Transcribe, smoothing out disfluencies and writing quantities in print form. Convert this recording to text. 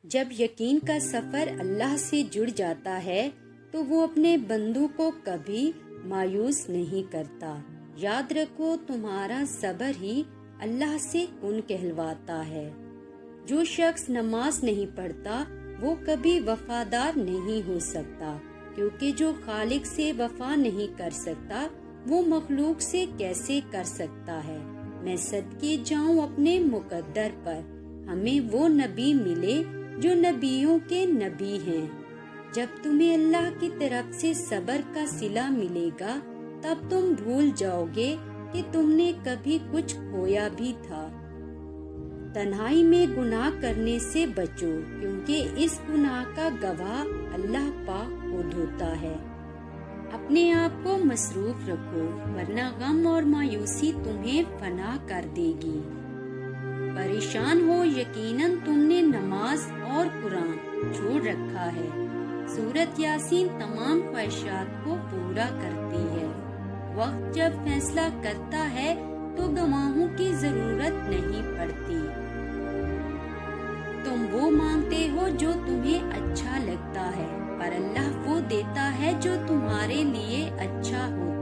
جب یقین کا سفر اللہ سے جڑ جاتا ہے تو وہ اپنے بندوں کو کبھی مایوس نہیں کرتا۔ یاد رکھو تمہارا صبر ہی اللہ سے کن کہلواتا ہے۔ جو شخص نماز نہیں پڑھتا وہ کبھی وفادار نہیں ہو سکتا، کیونکہ جو خالق سے وفا نہیں کر سکتا وہ مخلوق سے کیسے کر سکتا ہے۔ میں صدقے جاؤں اپنے مقدر پر، ہمیں وہ نبی ملے جو نبیوں کے نبی ہیں۔ جب تمہیں اللہ کی طرف سے صبر کا صلہ ملے گا تب تم بھول جاؤ گے کہ تم نے کبھی کچھ کھویا بھی تھا۔ تنہائی میں گناہ کرنے سے بچو، کیونکہ اس گناہ کا گواہ اللہ پاک خود ہوتا ہے۔ اپنے آپ کو مصروف رکھو، ورنہ غم اور مایوسی تمہیں فنا کر دے گی۔ پریشان ہو، یقیناً تم نے نماز اور قرآن چھوڑ رکھا ہے۔ سورۃ یاسین تمام خواہشات کو پورا کرتی ہے۔ وقت جب فیصلہ کرتا ہے تو گواہوں کی ضرورت نہیں پڑتی۔ تم وہ مانگتے ہو جو تمہیں اچھا لگتا ہے، پر اللہ وہ دیتا ہے جو تمہارے لیے اچھا ہوتا ہے۔